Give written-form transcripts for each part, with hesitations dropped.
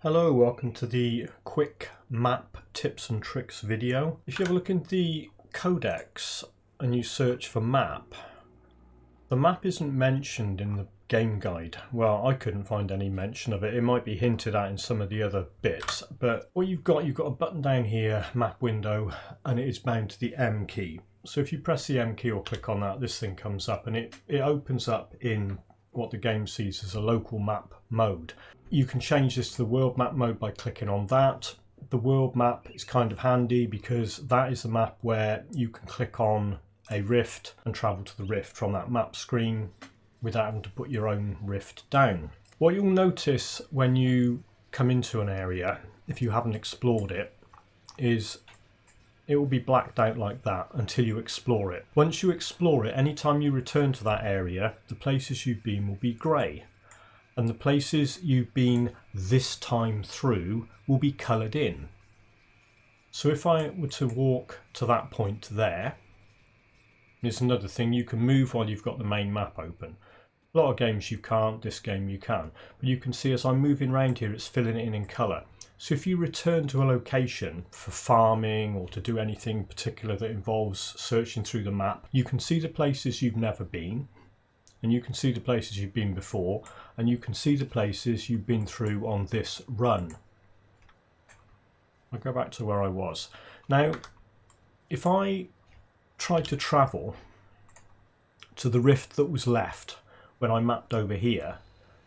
Hello, welcome to the quick map tips and tricks video. If you have a look in the codex and you search for map, the map isn't mentioned in the game guide. Well, I couldn't find any mention of it. It might be hinted at in some of the other bits, but what you've got a button down here, map window, and it is bound to the M key. So if you press the M key or click on that, this thing comes up and it opens up in what the game sees as a local map mode. You can change this to the world map mode by clicking on that. The world map is kind of handy because that is the map where you can click on a rift and travel to the rift from that map screen without having to put your own rift down. What you'll notice when you come into an area, if you haven't explored it, is it will be blacked out like that until you explore it. Once you explore it, anytime you return to that area, the places you've been will be grey. And the places you've been this time through will be coloured in. So if I were to walk to that point there, there's another thing, you can move while you've got the main map open. A lot of games you can't, this game you can. But you can see as I'm moving around here, it's filling it in colour. So if you return to a location for farming or to do anything particular that involves searching through the map, you can see the places you've never been, and you can see the places you've been before, and you can see the places you've been through on this run. I'll go back to where I was. Now, if I try to travel to the rift that was left when I mapped over here,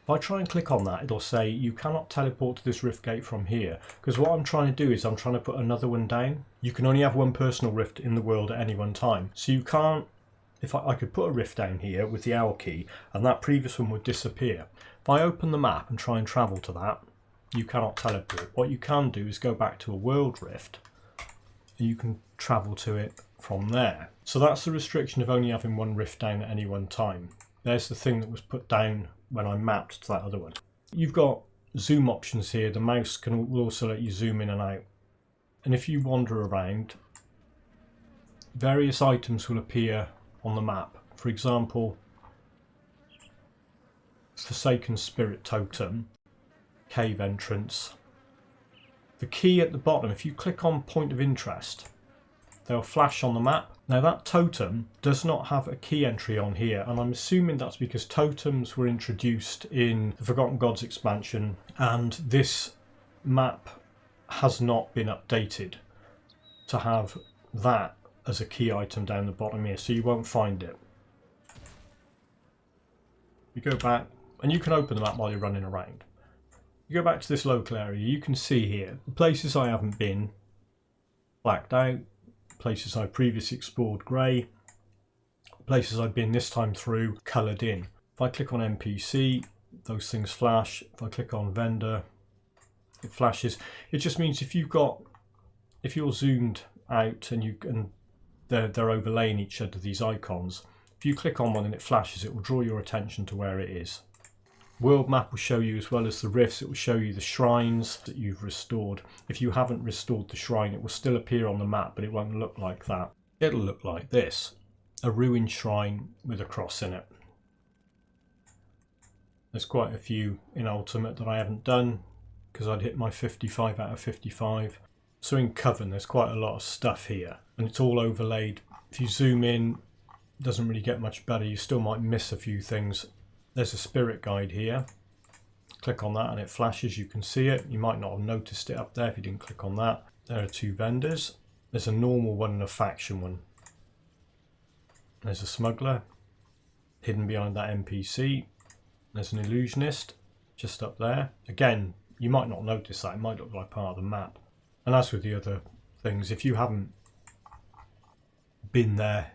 if I try and click on that, it'll say you cannot teleport to this rift gate from here, because what I'm trying to do is I'm trying to put another one down. You can only have one personal rift in the world at any one time, so you can't. If I could put a rift down here with the L key and that previous one would disappear. If I open the map and try and travel to that, you cannot teleport. What you can do is go back to a world rift and you can travel to it from there. So that's the restriction of only having one rift down at any one time. There's the thing that was put down when I mapped to that other one. You've got zoom options here. The mouse will also let you zoom in and out. And if you wander around, various items will appear on the map. For example, Forsaken Spirit Totem, cave entrance. The key at the bottom, if you click on point of interest, they'll flash on the map. Now that totem does not have a key entry on here, and I'm assuming that's because totems were introduced in the Forgotten Gods expansion and this map has not been updated to have that as a key item down the bottom here, so you won't find it. You go back and you can open the map while you're running around. You go back to this local area, you can see here the places I haven't been blacked out, places I previously explored grey, places I've been this time through coloured in. If I click on NPC, those things flash. If I click on vendor, it flashes. It just means if you're zoomed out and they're overlaying each other, these icons, if you click on one and it flashes, it will draw your attention to where it is. World map will show you, as well as the rifts, it will show you the shrines that you've restored. If you haven't restored the shrine, it will still appear on the map, but it won't look like that. It'll look like this, a ruined shrine with a cross in it. There's quite a few in Ultimate that I haven't done because I'd hit my 55 out of 55. So in Coven, there's quite a lot of stuff here, and it's all overlaid. If you zoom in, it doesn't really get much better. You still might miss a few things. There's a spirit guide here. Click on that and it flashes. You can see it. You might not have noticed it up there if you didn't click on that. There are two vendors. There's a normal one and a faction one. There's a smuggler hidden behind that NPC. There's an illusionist just up there. Again, you might not notice that. It might look like part of the map. And as with the other things, if you haven't been there,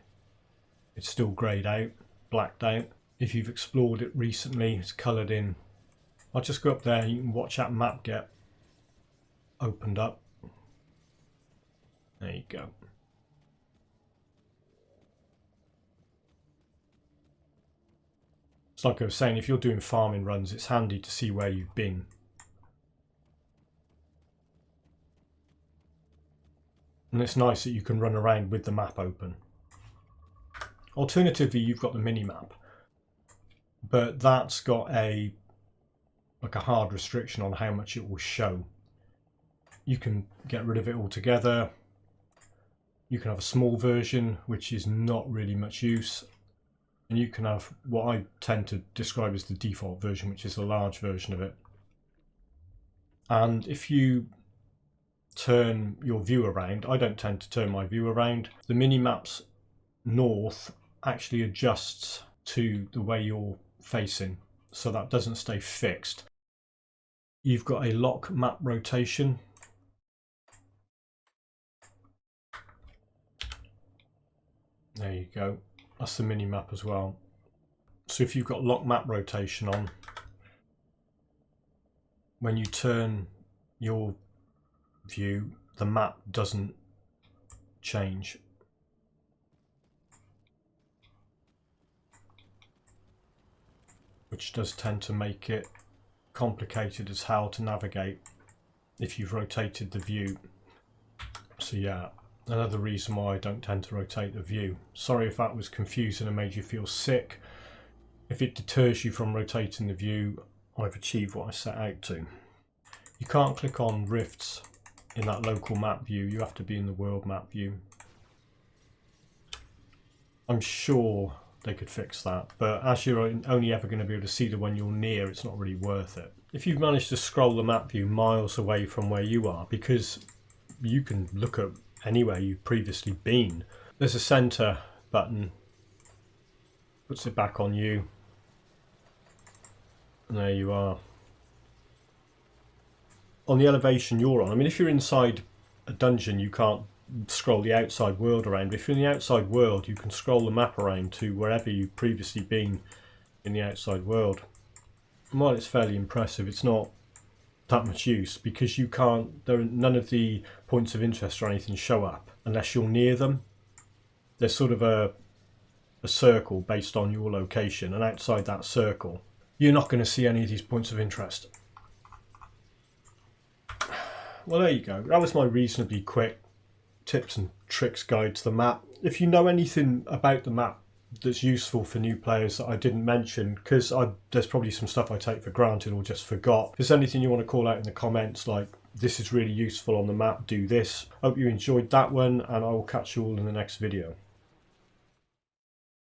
it's still greyed out, blacked out. If you've explored it recently, it's coloured in. I'll just go up there and you can watch that map get opened up. There you go. It's like I was saying, if you're doing farming runs, it's handy to see where you've been. And it's nice that you can run around with the map open. Alternatively, you've got the mini-map, but that's got a like a hard restriction on how much it will show. You can get rid of it altogether. You can have a small version, which is not really much use. And you can have what I tend to describe as the default version, which is a large version of it. And if you turn your view around, I don't tend to turn my view around, the mini-map's north actually adjusts to the way you're facing, so that doesn't stay fixed. You've got a lock map rotation. There you go. That's the mini map as well. So if you've got lock map rotation on, when you turn your view, the map doesn't change. Which does tend to make it complicated as how to navigate if you've rotated the view. So yeah, another reason why I don't tend to rotate the view. Sorry if that was confusing and made you feel sick. If it deters you from rotating the view, I've achieved what I set out to. You can't click on rifts in that local map view, you have to be in the world map view. I'm sure they could fix that, but as you're only ever going to be able to see the one you're near, it's not really worth it. If you've managed to scroll the map view miles away from where you are, because you can look at anywhere you've previously been, there's a center button, puts it back on you, and there you are. On the elevation you're on, I mean, if you're inside a dungeon, you can't scroll the outside world around. But if you're in the outside world, you can scroll the map around to wherever you've previously been in the outside world. And while it's fairly impressive, it's not that much use because you can't, none of the points of interest or anything show up unless you're near them. There's sort of a circle based on your location, and outside that circle you're not going to see any of these points of interest. Well, there you go. That was my reasonably quick tips and tricks guide to the map. If you know anything about the map that's useful for new players that I didn't mention, because there's probably some stuff I take for granted or just forgot. If there's anything you want to call out in the comments, like this is really useful on the map, do this. Hope you enjoyed that one, and I will catch you all in the next video.